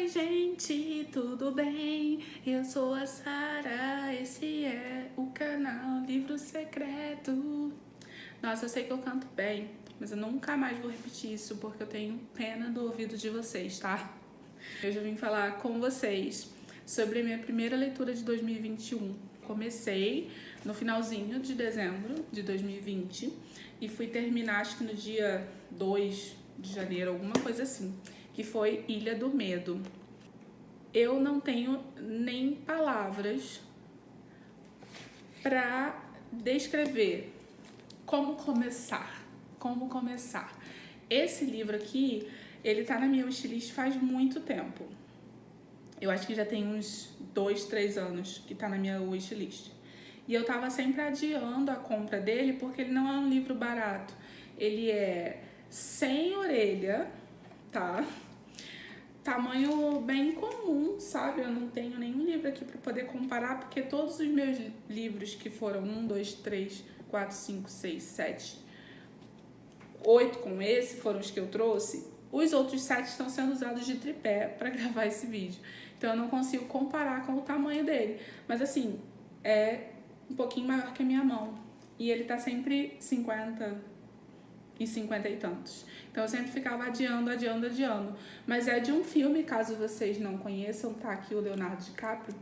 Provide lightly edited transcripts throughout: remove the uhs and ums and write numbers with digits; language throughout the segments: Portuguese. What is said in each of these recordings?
gente, tudo bem? Eu sou a Sara, esse é o canal Livro Secreto. Nossa, eu sei que eu canto bem, mas eu nunca mais vou repetir isso porque eu tenho pena do ouvido de vocês, tá? Eu já vim falar com vocês sobre a minha primeira leitura de 2021. Comecei no finalzinho de dezembro de 2020 e fui terminar acho que no dia 2 de janeiro, alguma coisa assim, que foi Ilha do Medo. Eu não tenho nem palavras para descrever como começar. Esse livro aqui, ele tá na minha wishlist faz muito tempo. Eu acho que já tem uns 2, 3 anos que tá na minha wishlist. E eu tava sempre adiando a compra dele porque ele não é um livro barato. Ele é sem orelha, tá? Tamanho bem comum, sabe? Eu não tenho nenhum livro aqui para poder comparar, porque todos os meus livros que foram 1, 2, 3, 4, 5, 6, 7, 8 com esse, foram os que eu trouxe. Os outros 7 estão sendo usados de tripé para gravar esse vídeo. Então eu não consigo comparar com o tamanho dele. Mas assim, é um pouquinho maior que a minha mão. E ele tá sempre 50 e 50 e tantos. Então eu sempre ficava adiando. Mas é de um filme, caso vocês não conheçam, tá aqui o Leonardo DiCaprio.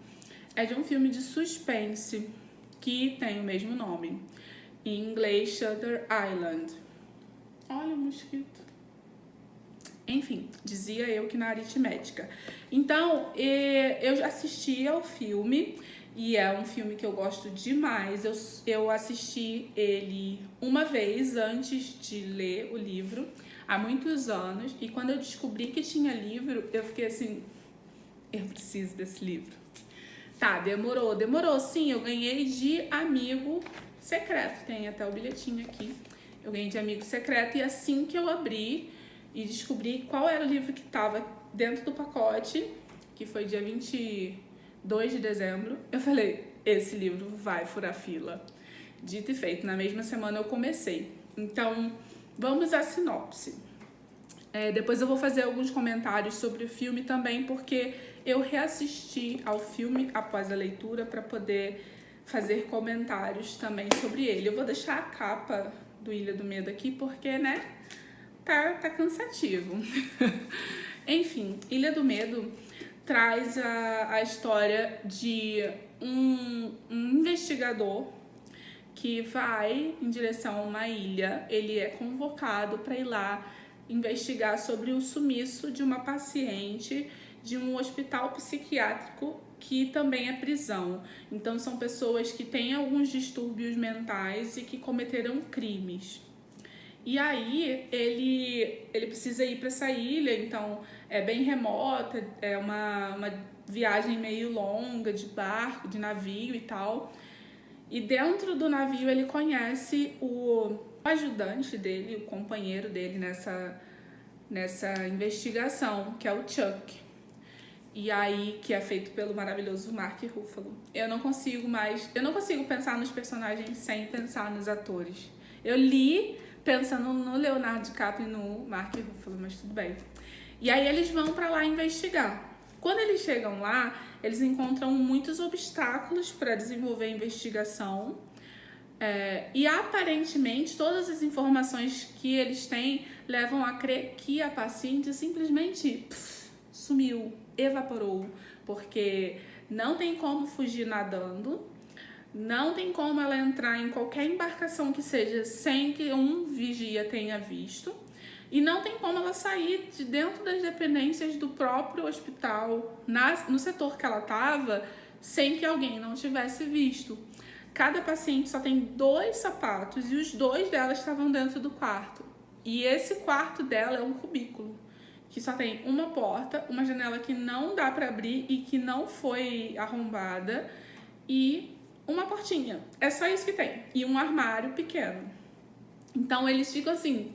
É de um filme de suspense que tem o mesmo nome. Em inglês, Shutter Island. Olha o mosquito. Enfim, dizia eu que na aritmética. Então, eu já assisti ao filme, e é um filme que eu gosto demais. Eu assisti ele uma vez antes de ler o livro, há muitos anos, e quando eu descobri que tinha livro, eu fiquei assim, eu preciso desse livro. Tá, demorou sim, eu ganhei de amigo secreto, tem até o bilhetinho aqui. Eu ganhei de amigo secreto, e assim que eu abri e descobri qual era o livro que estava dentro do pacote, que foi dia 22 de dezembro, eu falei, esse livro vai furar fila. Dito e feito, na mesma semana eu comecei. Então, vamos à sinopse. Depois eu vou fazer alguns comentários sobre o filme também, porque eu reassisti ao filme após a leitura para poder fazer comentários também sobre ele. Eu vou deixar a capa do Ilha do Medo aqui, porque, né, tá cansativo. Enfim, Ilha do Medo traz a história de um investigador que vai em direção a uma ilha. Ele é convocado para ir lá investigar sobre o sumiço de uma paciente de um hospital psiquiátrico que também é prisão. Então são pessoas que têm alguns distúrbios mentais e que cometeram crimes. E aí ele precisa ir para essa ilha, então é bem remota, é uma viagem meio longa de barco, de navio e tal. E dentro do navio ele conhece o ajudante dele, o companheiro dele nessa investigação, que é o Chuck. E aí, que é feito pelo maravilhoso Mark Ruffalo. Eu não consigo pensar nos personagens sem pensar nos atores. Eu li pensando no Leonardo DiCaprio e no Mark Ruffalo, mas tudo bem. E aí eles vão pra lá investigar. Quando eles chegam lá, eles encontram muitos obstáculos para desenvolver a investigação. E aparentemente todas as informações que eles têm levam a crer que a paciente simplesmente sumiu, evaporou, porque não tem como fugir nadando, não tem como ela entrar em qualquer embarcação que seja sem que um vigia tenha visto, e não tem como ela sair de dentro das dependências do próprio hospital, no setor que ela estava, sem que alguém não tivesse visto. Cada paciente só tem 2 sapatos e os 2 delas estavam dentro do quarto. E esse quarto dela é um cubículo, que só tem uma porta, uma janela que não dá para abrir e que não foi arrombada, e uma portinha. É só isso que tem. E um armário pequeno. Então eles ficam assim,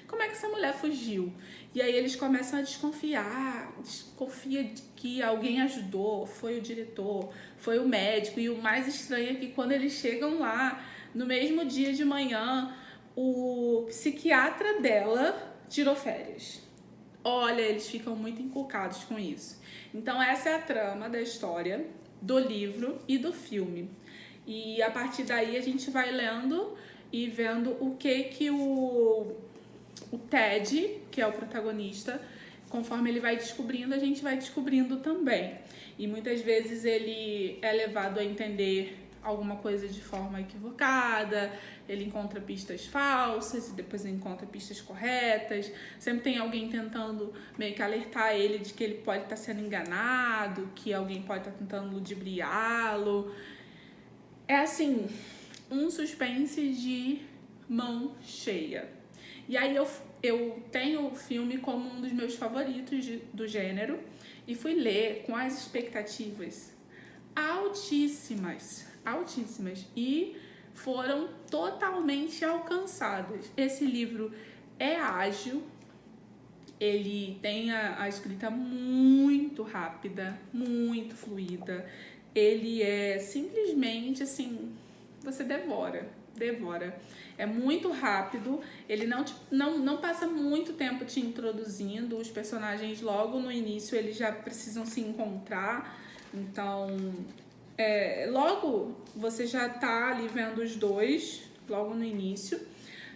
como é que essa mulher fugiu? E aí eles começam a desconfia de que alguém ajudou, foi o diretor, foi o médico. E o mais estranho é que quando eles chegam lá, no mesmo dia de manhã, o psiquiatra dela tirou férias. olha, eles ficam muito encucados com isso. Então essa é a trama da história, do livro e do filme. E a partir daí a gente vai lendo e vendo o que o Ted, que é o protagonista, conforme ele vai descobrindo, a gente vai descobrindo também. E muitas vezes ele é levado a entender alguma coisa de forma equivocada, ele encontra pistas falsas e depois ele encontra pistas corretas. Sempre tem alguém tentando meio que alertar ele de que ele pode estar sendo enganado, que alguém pode estar tentando ludibriá-lo. É assim, um suspense de mão cheia. E aí eu tenho o filme como um dos meus favoritos do gênero e fui ler com as expectativas altíssimas, altíssimas, e foram totalmente alcançadas. Esse livro é ágil, ele tem a escrita muito rápida, muito fluida, ele é simplesmente assim, você devora. É muito rápido, ele não passa muito tempo te introduzindo, os personagens logo no início eles já precisam se encontrar, então logo você já tá ali vendo os dois, logo no início.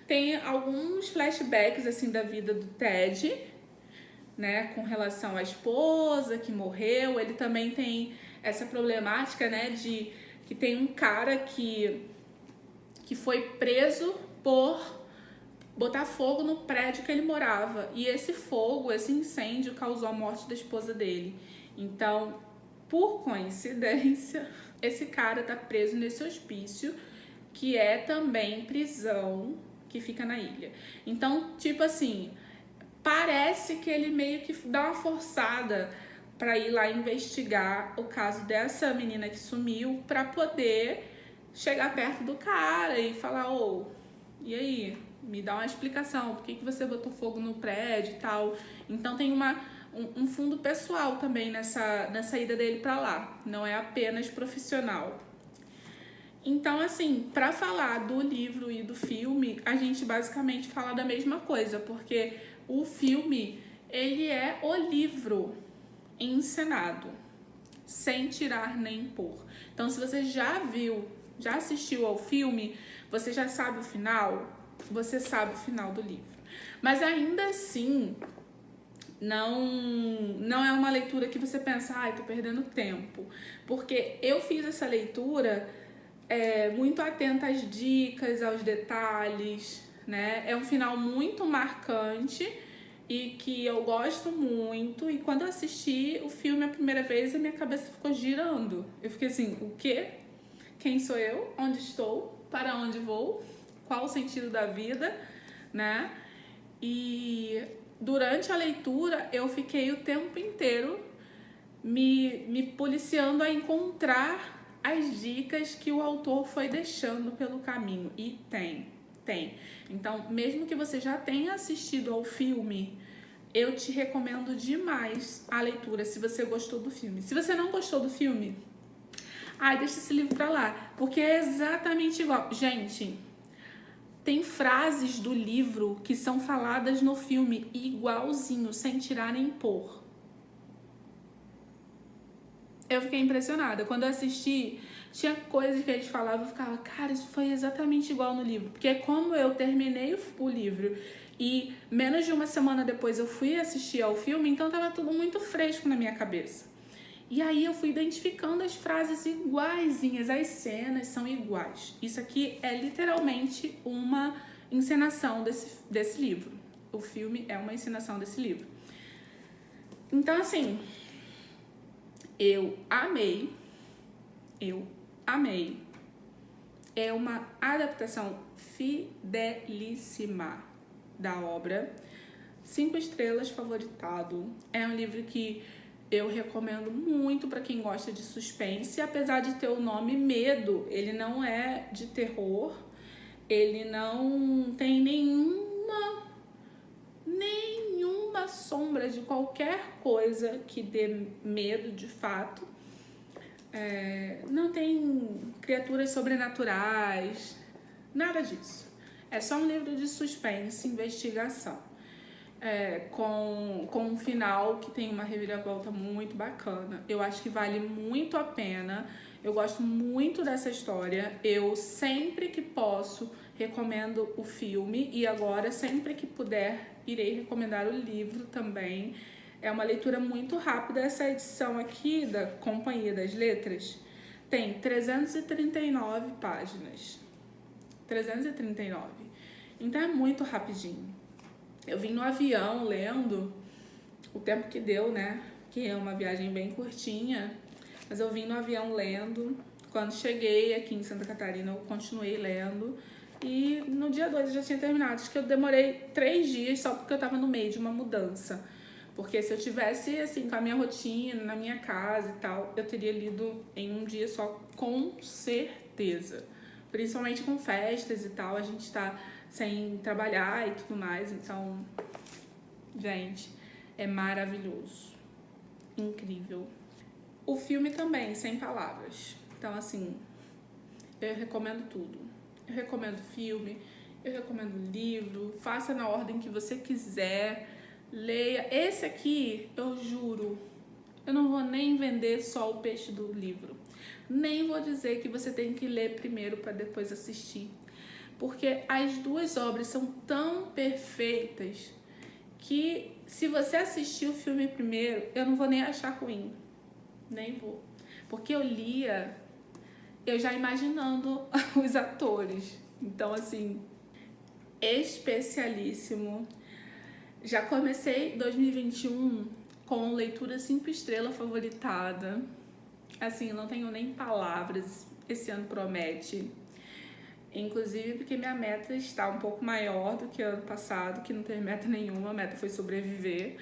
Tem alguns flashbacks assim da vida do Ted, né, com relação à esposa que morreu. Ele também tem essa problemática, né, de que tem um cara que foi preso por botar fogo no prédio que ele morava. E esse fogo, esse incêndio causou a morte da esposa dele. Então, por coincidência, esse cara tá preso nesse hospício, que é também prisão, que fica na ilha. Então, tipo assim, parece que ele meio que dá uma forçada para ir lá investigar o caso dessa menina que sumiu, para poder chegar perto do cara e falar, e aí, me dá uma explicação, por que você botou fogo no prédio e tal. Então tem um fundo pessoal também nessa ida dele para lá, não é apenas profissional. Então, assim, para falar do livro e do filme, a gente basicamente fala da mesma coisa, porque o filme, ele é o livro encenado, sem tirar nem pôr. Então, se você já assistiu ao filme, você já sabe o final, você sabe o final do livro. Mas ainda assim, não é uma leitura que você pensa, tô perdendo tempo. Porque eu fiz essa leitura muito atenta às dicas, aos detalhes, né? É um final muito marcante e que eu gosto muito. E quando eu assisti o filme a primeira vez, a minha cabeça ficou girando. Eu fiquei assim, o quê? Quem sou eu? Onde estou? Para onde vou? Qual o sentido da vida, né? E durante a leitura eu fiquei o tempo inteiro me policiando a encontrar as dicas que o autor foi deixando pelo caminho. E tem. Então, mesmo que você já tenha assistido ao filme, eu te recomendo demais a leitura, se você gostou do filme. Se você não gostou do filme, deixa esse livro pra lá, porque é exatamente igual. Gente, tem frases do livro que são faladas no filme igualzinho, sem tirar nem pôr. Eu fiquei impressionada. Quando eu assisti, tinha coisas que eles falavam, eu ficava, cara, isso foi exatamente igual no livro. Porque como eu terminei o livro e menos de uma semana depois eu fui assistir ao filme, então tava tudo muito fresco na minha cabeça. E aí eu fui identificando as frases iguaizinhas, as cenas são iguais. Isso aqui é literalmente uma encenação desse livro. O filme é uma encenação desse livro. Então, assim, eu amei. É uma adaptação fidelíssima da obra. 5 estrelas, favoritado. É um livro que eu recomendo muito para quem gosta de suspense, apesar de ter o nome Medo. Ele não é de terror, ele não tem nenhuma sombra de qualquer coisa que dê medo de fato. Não tem criaturas sobrenaturais, nada disso. É só um livro de suspense, investigação. com um final que tem uma reviravolta muito bacana. Eu acho que vale muito a pena. Eu gosto muito dessa história. Eu sempre que posso recomendo o filme e agora sempre que puder irei recomendar o livro também. É uma leitura muito rápida. Essa edição aqui da Companhia das Letras tem 339 páginas. 339. Então é muito rapidinho. Eu vim no avião lendo o tempo que deu, né? Que é uma viagem bem curtinha. Mas eu vim no avião lendo. Quando cheguei aqui em Santa Catarina, eu continuei lendo. E no dia 2 eu já tinha terminado. Acho que eu demorei 3 dias só porque eu tava no meio de uma mudança. Porque se eu tivesse, assim, com a minha rotina, na minha casa e tal, eu teria lido em um dia só, com certeza. Principalmente com festas e tal, a gente tá sem trabalhar e tudo mais. Então, gente, é maravilhoso. Incrível. O filme também, sem palavras. Então, assim, eu recomendo tudo. Eu recomendo filme, eu recomendo livro, faça na ordem que você quiser, leia. Esse aqui, eu juro, eu não vou nem vender só o peixe do livro. Nem vou dizer que você tem que ler primeiro para depois assistir. Porque as duas obras são tão perfeitas que se você assistir o filme primeiro, eu não vou nem achar ruim. Nem vou. Porque eu lia, eu já imaginando os atores. Então, assim, especialíssimo. Já comecei 2021 com leitura 5 estrelas favoritada. Assim, não tenho nem palavras. Esse ano promete. Inclusive porque minha meta está um pouco maior do que ano passado, que não teve meta nenhuma, a meta foi sobreviver.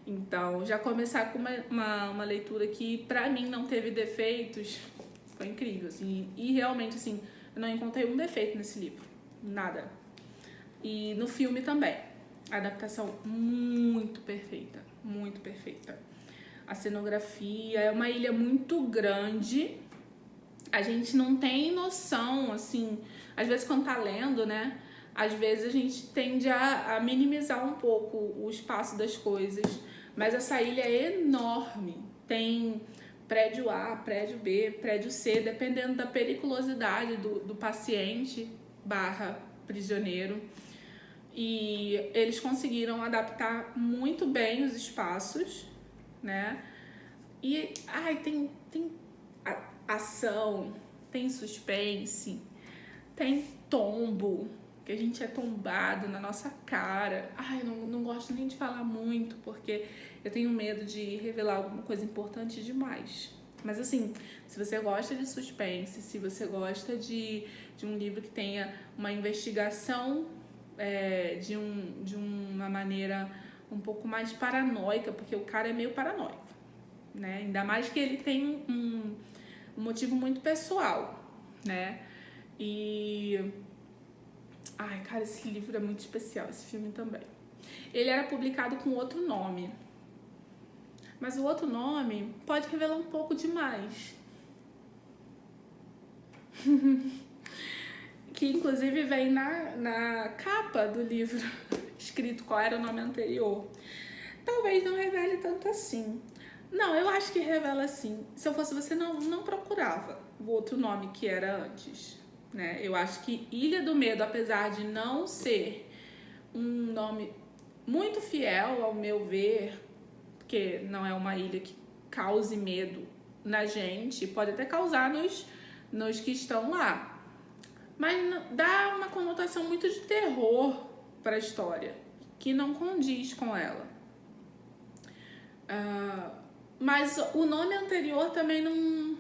Então, já começar com uma leitura que pra mim não teve defeitos, foi incrível, assim. E realmente, assim, eu não encontrei um defeito nesse livro, nada. E no filme também, a adaptação muito perfeita, muito perfeita. A cenografia é uma ilha muito grande, a gente não tem noção, assim, às vezes quando tá lendo, né, às vezes a gente tende a minimizar um pouco o espaço das coisas, mas essa ilha é enorme, tem prédio A, prédio B, prédio C, dependendo da periculosidade do paciente barra prisioneiro. E eles conseguiram adaptar muito bem os espaços, né? E tem ação, tem suspense, tem tombo, que a gente é tombado na nossa cara. Eu não gosto nem de falar muito, porque eu tenho medo de revelar alguma coisa importante demais. Mas assim, se você gosta de suspense, se você gosta de um livro que tenha uma investigação de uma maneira um pouco mais paranoica, porque o cara é meio paranoico, né? Ainda mais que ele tem um motivo muito pessoal, né? Cara, esse livro é muito especial, esse filme também. Ele era publicado com outro nome, mas o outro nome pode revelar um pouco demais. Que inclusive vem na capa do livro escrito qual era o nome anterior. Talvez não revele tanto assim. Não, eu acho que revela sim. Se eu fosse você, não procurava o outro nome que era antes, né? Eu acho que Ilha do Medo, apesar de não ser um nome muito fiel ao meu ver, porque não é uma ilha que cause medo na gente, pode até causar nos que estão lá, mas dá uma conotação muito de terror para a história, que não condiz com ela. Mas o nome anterior também não...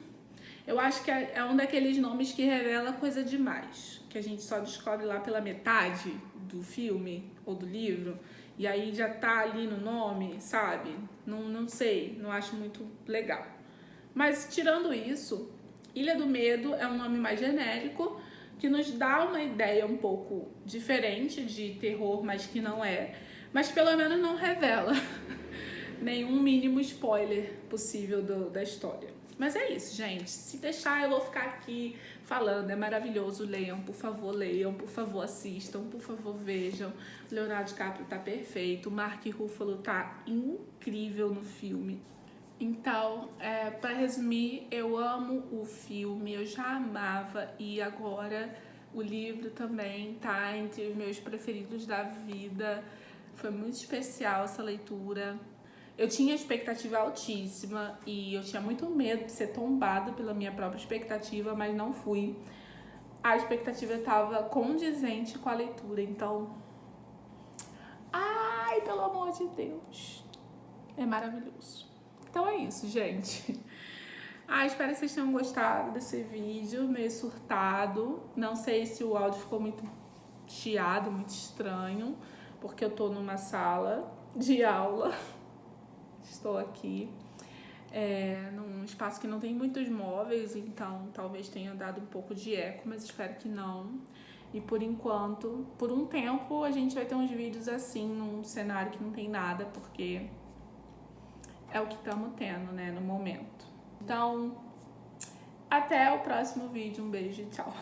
Eu acho que é um daqueles nomes que revela coisa demais, que a gente só descobre lá pela metade do filme ou do livro, e aí já tá ali no nome, sabe? Não sei, não acho muito legal. Mas tirando isso, Ilha do Medo é um nome mais genérico, que nos dá uma ideia um pouco diferente de terror, mas que não é. Mas pelo menos não revela nenhum mínimo spoiler possível da história. Mas é isso, gente. Se deixar, eu vou ficar aqui falando. É maravilhoso. Leiam, por favor, assistam, por favor, vejam. O Leonardo DiCaprio tá perfeito. O Mark Ruffalo tá incrível no filme. Então, para resumir, eu amo o filme, eu já amava e agora o livro também tá entre os meus preferidos da vida. Foi muito especial essa leitura. Eu tinha expectativa altíssima e eu tinha muito medo de ser tombada pela minha própria expectativa, mas não fui. A expectativa estava condizente com a leitura, então... Ai, pelo amor de Deus! É maravilhoso. Então é isso, gente. Espero que vocês tenham gostado desse vídeo, meio surtado. Não sei se o áudio ficou muito chiado, muito estranho, porque eu tô numa sala de aula. Estou aqui num espaço que não tem muitos móveis, então talvez tenha dado um pouco de eco, mas espero que não. E por enquanto, por um tempo, a gente vai ter uns vídeos assim, num cenário que não tem nada, porque é o que estamos tendo, né, no momento. Então, até o próximo vídeo. Um beijo e tchau.